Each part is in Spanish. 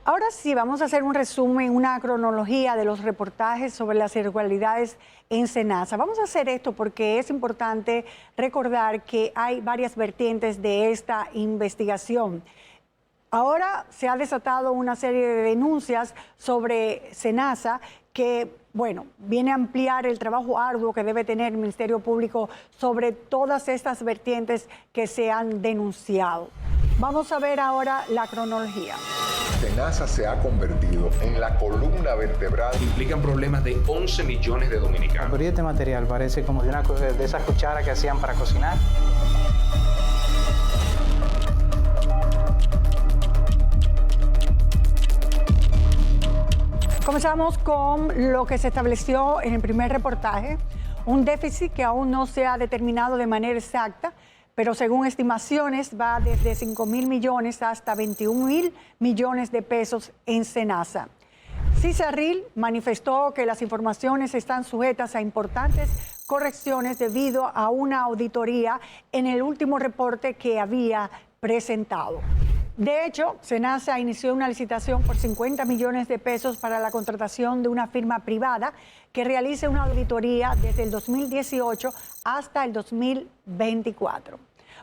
Ahora sí, vamos a hacer un resumen, una cronología de los reportajes sobre las irregularidades en SENASA. Vamos a hacer esto porque es importante recordar que hay varias vertientes de esta investigación. Ahora se ha desatado una serie de denuncias sobre SENASA que, bueno, viene a ampliar el trabajo arduo que debe tener el Ministerio Público sobre todas estas vertientes que se han denunciado. Vamos a ver ahora la cronología. SENASA se ha convertido en la columna vertebral. Implican problemas de 11 millones de dominicanos. Pero este material parece como de esas cucharas que hacían para cocinar. Comenzamos con lo que se estableció en el primer reportaje, un déficit que aún no se ha determinado de manera exacta, pero según estimaciones va desde 5.000 millones hasta 21.000 millones de pesos en SENASA. Cisarril manifestó que las informaciones están sujetas a importantes correcciones debido a una auditoría en el último reporte que había presentado. De hecho, SENASA inició una licitación por 50 millones de pesos para la contratación de una firma privada que realice una auditoría desde el 2018 hasta el 2024.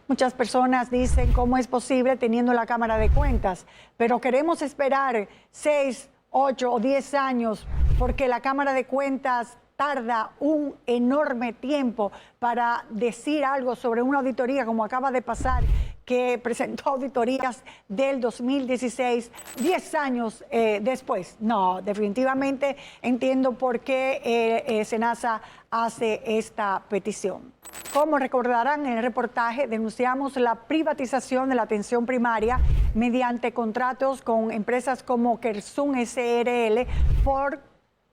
Muchas personas dicen cómo es posible teniendo la Cámara de Cuentas, pero queremos esperar 6, 8 o 10 años porque la Cámara de Cuentas tarda un enorme tiempo para decir algo sobre una auditoría, como acaba de pasar, que presentó auditorías del 2016, 10 años después. No, definitivamente entiendo por qué SENASA hace esta petición. Como recordarán en el reportaje, denunciamos la privatización de la atención primaria mediante contratos con empresas como Kersun SRL por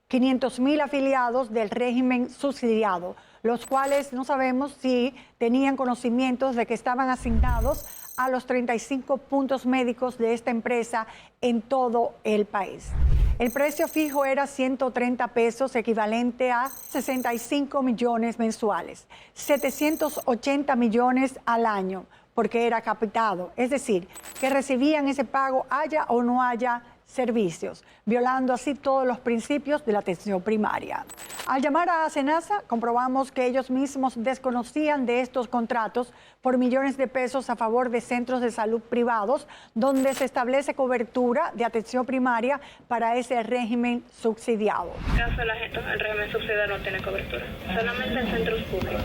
500.000 afiliados del régimen subsidiado, los cuales no sabemos si tenían conocimientos de que estaban asignados a los 35 puntos médicos de esta empresa en todo el país. El precio fijo era 130 pesos, equivalente a 65 millones mensuales, 780 millones al año, porque era capitado, es decir, que recibían ese pago haya o no haya servicios, violando así todos los principios de la atención primaria. Al llamar a SENASA, comprobamos que ellos mismos desconocían de estos contratos por millones de pesos a favor de centros de salud privados, donde se establece cobertura de atención primaria para ese régimen subsidiado. En caso de la gente, el régimen subsidiado no tiene cobertura, solamente en centros públicos.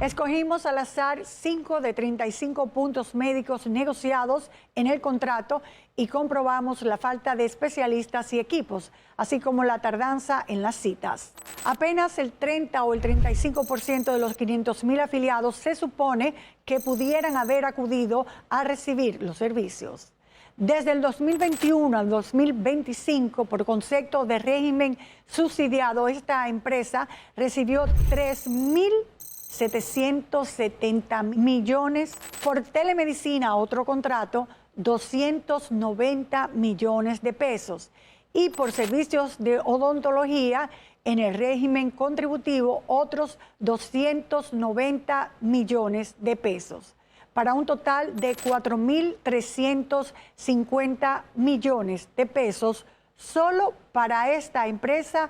Escogimos al azar 5 de 35 puntos médicos negociados en el contrato y comprobamos la falta de especialistas y equipos, así como la tardanza en las citas. Apenas el 30 o el 35% de los 500.000 afiliados se supone que pudieran haber acudido a recibir los servicios. Desde el 2021 al 2025, por concepto de régimen subsidiado, esta empresa recibió 3.770 millones, por telemedicina, otro contrato, 290 millones de pesos, y por servicios de odontología en el régimen contributivo, otros 290 millones de pesos, para un total de 4.350 millones de pesos solo para esta empresa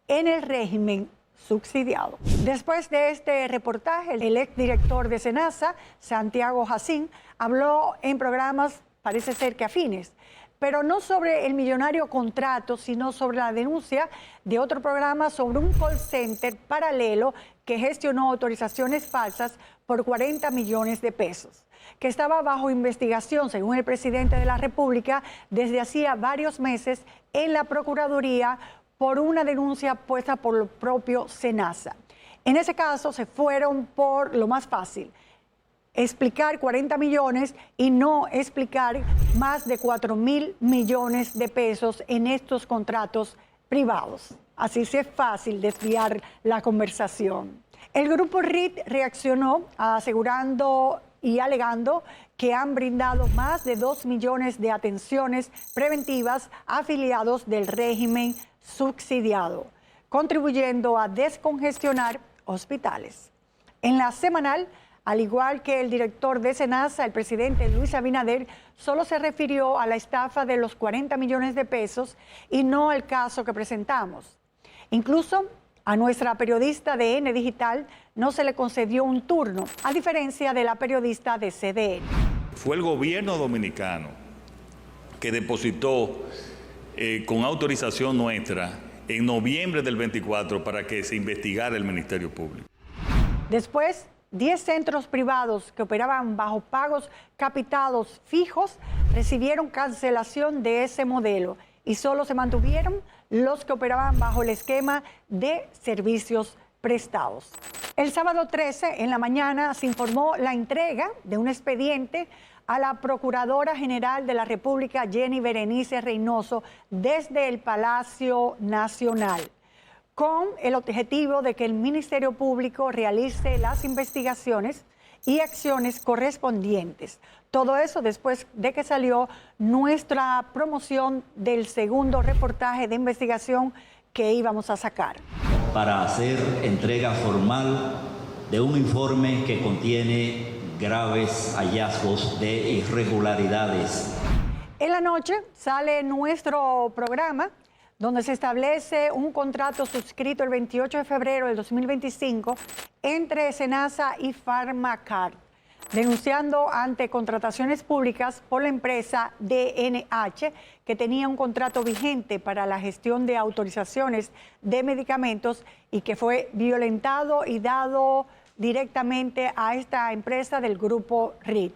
en el régimen subsidiado. Después de este reportaje, el exdirector de SENASA, Santiago Jacín, habló en programas, parece ser que afines, pero no sobre el millonario contrato, sino sobre la denuncia de otro programa sobre un call center paralelo que gestionó autorizaciones falsas por 40 millones de pesos, que estaba bajo investigación, según el presidente de la República, desde hacía varios meses en la Procuraduría por una denuncia puesta por el propio SENASA. En ese caso se fueron por lo más fácil, explicar 40 millones y no explicar más de 4.000 millones de pesos en estos contratos privados. Así sí es fácil desviar la conversación. El grupo RIT reaccionó asegurando y alegando que han brindado más de 2 millones de atenciones preventivas a afiliados del régimen subsidiado, contribuyendo a descongestionar hospitales. En la semanal Al igual que el director de SENASA, el presidente Luis Abinader, solo se refirió a la estafa de los 40 millones de pesos y no al caso que presentamos. Incluso a nuestra periodista de N Digital no se le concedió un turno, a diferencia de la periodista de CDN. Fue el gobierno dominicano que depositó con autorización nuestra en noviembre del 24 para que se investigara el Ministerio Público. Después, 10 centros privados que operaban bajo pagos capitados fijos recibieron cancelación de ese modelo y solo se mantuvieron los que operaban bajo el esquema de servicios prestados. El sábado 13, en la mañana, se informó la entrega de un expediente a la Procuradora General de la República, Jenny Berenice Reynoso, desde el Palacio Nacional, con el objetivo de que el Ministerio Público realice las investigaciones y acciones correspondientes. Todo eso después de que salió nuestra promoción del segundo reportaje de investigación que íbamos a sacar. Para hacer entrega formal de un informe que contiene graves hallazgos de irregularidades. En la noche sale nuestro programa donde se establece un contrato suscrito el 28 de febrero del 2025 entre SENASA y Pharmacar, denunciando ante contrataciones públicas por la empresa DNH, que tenía un contrato vigente para la gestión de autorizaciones de medicamentos y que fue violentado y dado directamente a esta empresa del grupo RIT.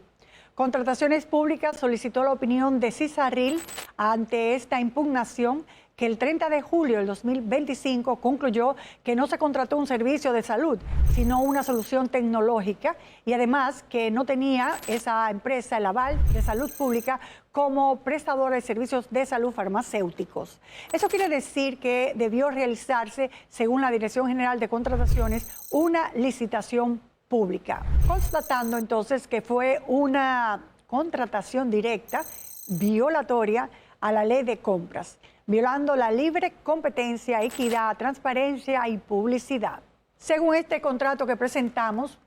Contrataciones Públicas solicitó la opinión de CISARRIL ante esta impugnación, que el 30 de julio del 2025 concluyó que no se contrató un servicio de salud, sino una solución tecnológica, y además que no tenía esa empresa el aval de salud pública como prestadora de servicios de salud farmacéuticos. Eso quiere decir que debió realizarse, según la Dirección General de Contrataciones, una licitación pública, constatando entonces que fue una contratación directa, violatoria a la ley de compras, violando la libre competencia, equidad, transparencia y publicidad. Según este contrato que presentamos,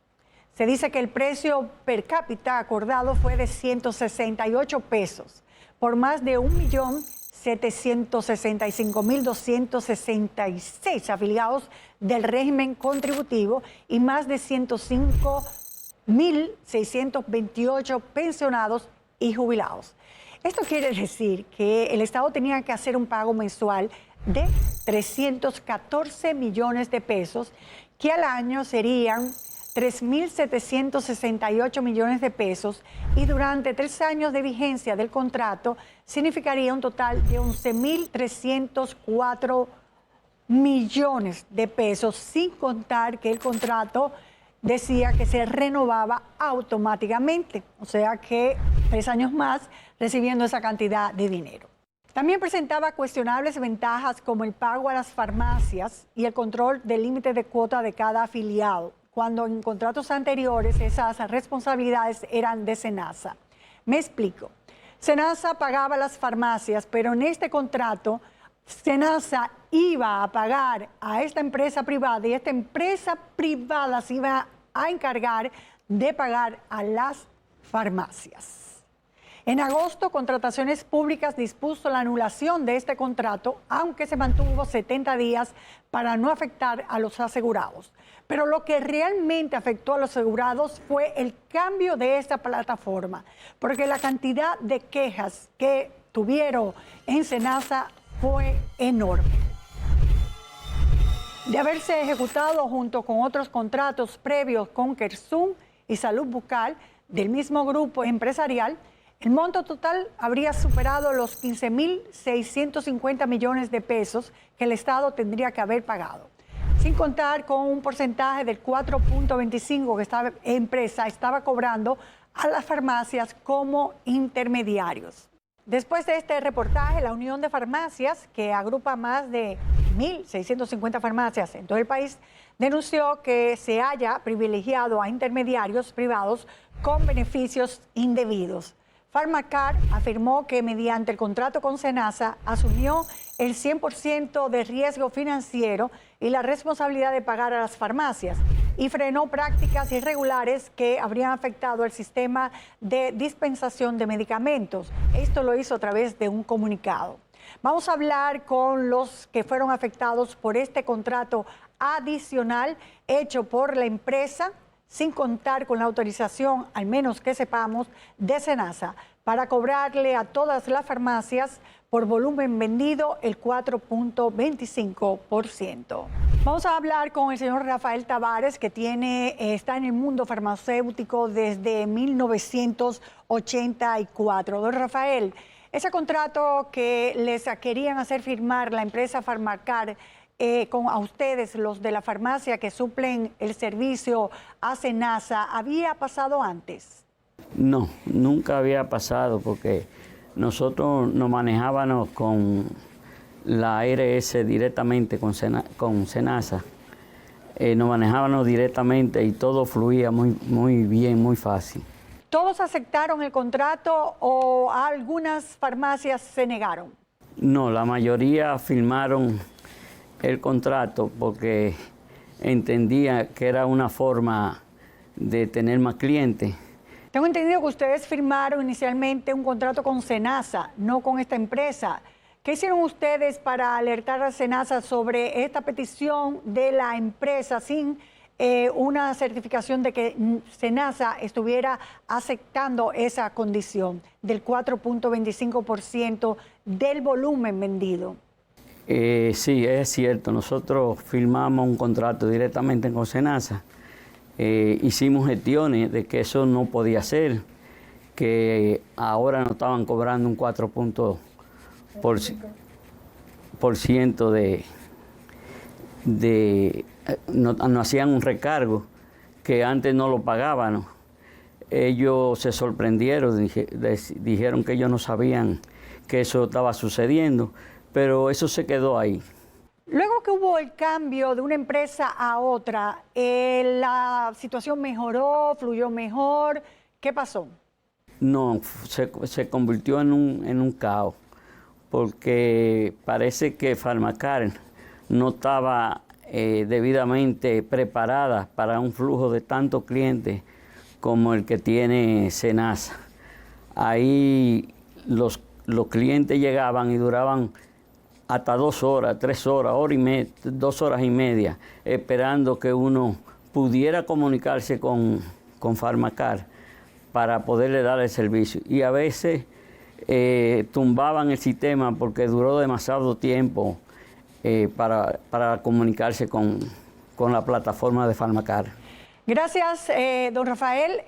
se dice que el precio per cápita acordado fue de 168 pesos por más de 1.765.266 afiliados del régimen contributivo y más de 105.628 pensionados y jubilados. Esto quiere decir que el Estado tenía que hacer un pago mensual de 314 millones de pesos, que al año serían 3.768 millones de pesos, y durante 3 años de vigencia del contrato significaría un total de 11.304 millones de pesos, sin contar que el contrato decía que se renovaba automáticamente, o sea que 3 años más recibiendo esa cantidad de dinero. También presentaba cuestionables ventajas como el pago a las farmacias y el control del límite de cuota de cada afiliado, cuando en contratos anteriores esas responsabilidades eran de SENASA. Me explico. SENASA pagaba a las farmacias, pero en este contrato SENASA iba a pagar a esta empresa privada y esta empresa privada se iba a encargar de pagar a las farmacias. En agosto, Contrataciones Públicas dispuso la anulación de este contrato, aunque se mantuvo 70 días para no afectar a los asegurados. Pero lo que realmente afectó a los asegurados fue el cambio de esta plataforma, porque la cantidad de quejas que tuvieron en SENASA fue enorme. De haberse ejecutado junto con otros contratos previos con Kersum y Salud Bucal del mismo grupo empresarial, el monto total habría superado los 15.650 millones de pesos que el Estado tendría que haber pagado, sin contar con un porcentaje del 4.25% que esta empresa estaba cobrando a las farmacias como intermediarios. Después de este reportaje, la Unión de Farmacias, que agrupa más de 1.650 farmacias en todo el país, denunció que se haya privilegiado a intermediarios privados con beneficios indebidos. Pharmacar afirmó que mediante el contrato con SENASA asumió el 100% de riesgo financiero y la responsabilidad de pagar a las farmacias, y frenó prácticas irregulares que habrían afectado el sistema de dispensación de medicamentos. Esto lo hizo a través de un comunicado. Vamos a hablar con los que fueron afectados por este contrato adicional hecho por la empresa sin contar con la autorización, al menos que sepamos, de SENASA, para cobrarle a todas las farmacias por volumen vendido el 4.25%. Vamos a hablar con el señor Rafael Tavares, que está en el mundo farmacéutico desde 1984. Don Rafael, ese contrato que les querían hacer firmar la empresa Pharmacar a ustedes, los de la farmacia que suplen el servicio a SENASA, ¿había pasado antes? No, nunca había pasado porque nosotros nos manejábamos con la ARS directamente, con SENASA. Nos manejábamos directamente y todo fluía muy bien, muy fácil. ¿Todos aceptaron el contrato o algunas farmacias se negaron? No, la mayoría firmaron el contrato porque entendía que era una forma de tener más clientes. Tengo entendido que ustedes firmaron inicialmente un contrato con SENASA, no con esta empresa. ¿Qué hicieron ustedes para alertar a SENASA sobre esta petición de la empresa sin una certificación de que SENASA estuviera aceptando esa condición del 4.25% del volumen vendido? Sí, es cierto. Nosotros firmamos un contrato directamente con SENASA. Hicimos gestiones de que eso no podía ser, que ahora nos estaban cobrando un 4% nos hacían un recargo que antes no lo pagábamos. Ellos se sorprendieron, dijeron que ellos no sabían que eso estaba sucediendo, pero eso se quedó ahí. Luego que hubo el cambio de una empresa a otra, ¿la situación mejoró, fluyó mejor? ¿Qué pasó? No, se convirtió en un caos, porque parece que Pharmacar no estaba debidamente preparada para un flujo de tantos clientes como el que tiene SENASA. Ahí los clientes llegaban y duraban hasta 2 horas, 3 horas, 2 horas y media, esperando que uno pudiera comunicarse con Pharmacar para poderle dar el servicio. Y a veces tumbaban el sistema porque duró demasiado tiempo para comunicarse con la plataforma de Pharmacar. Gracias, don Rafael,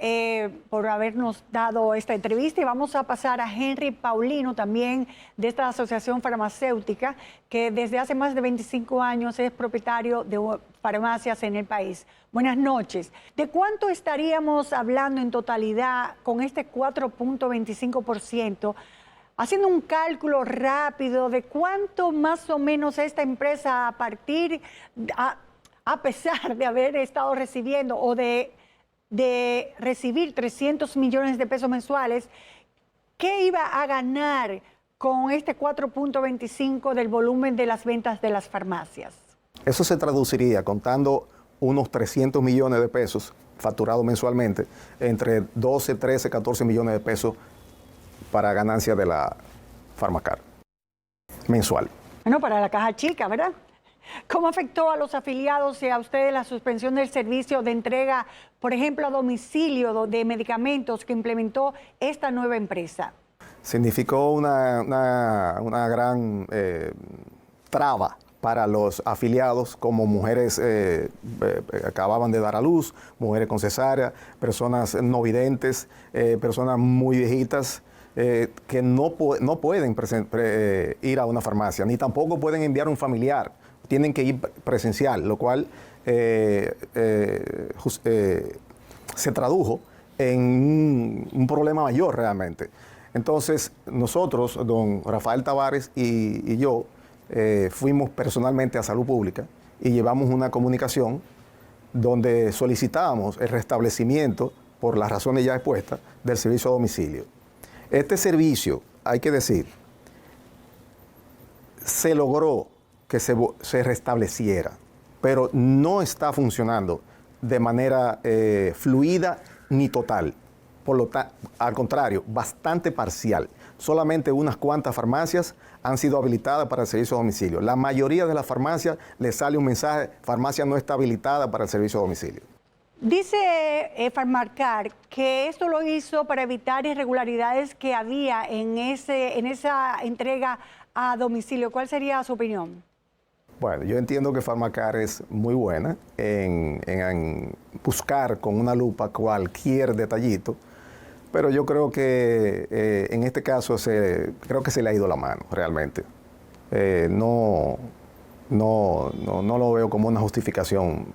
por habernos dado esta entrevista, y vamos a pasar a Henry Paulino, también de esta asociación farmacéutica, que desde hace más de 25 años es propietario de farmacias en el país. Buenas noches. ¿De cuánto estaríamos hablando en totalidad con este 4.25%? Haciendo un cálculo rápido de cuánto más o menos esta empresa a pesar de haber estado recibiendo o de recibir 300 millones de pesos mensuales, ¿qué iba a ganar con este 4.25 del volumen de las ventas de las farmacias? Eso se traduciría, contando unos 300 millones de pesos facturados mensualmente, entre 12, 13, 14 millones de pesos para ganancia de la Pharmacar mensual. Bueno, para la caja chica, ¿verdad? ¿Cómo afectó a los afiliados y a ustedes la suspensión del servicio de entrega, por ejemplo, a domicilio de medicamentos que implementó esta nueva empresa? Significó una gran traba para los afiliados, como mujeres que acababan de dar a luz, mujeres con cesárea, personas no videntes, personas muy viejitas, que no pueden ir a una farmacia, ni tampoco pueden enviar un familiar. Tienen que ir presencial, lo cual se tradujo en un problema mayor realmente. Entonces, nosotros, don Rafael Tavares y yo, fuimos personalmente a Salud Pública y llevamos una comunicación donde solicitábamos el restablecimiento, por las razones ya expuestas, del servicio a domicilio. Este servicio, hay que decir, se logró que se restableciera, pero no está funcionando de manera fluida ni total. Al contrario, bastante parcial. Solamente unas cuantas farmacias han sido habilitadas para el servicio a domicilio. La mayoría de las farmacias les sale un mensaje: farmacia no está habilitada para el servicio a domicilio. Dice Farmacar que esto lo hizo para evitar irregularidades que había en esa entrega a domicilio. ¿Cuál sería su opinión? Bueno, yo entiendo que Farmacar es muy buena en buscar con una lupa cualquier detallito, pero yo creo que en este caso creo que se le ha ido la mano realmente. No lo veo como una justificación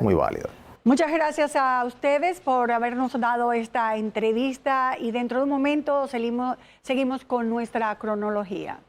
muy válida. Muchas gracias a ustedes por habernos dado esta entrevista y dentro de un momento seguimos con nuestra cronología.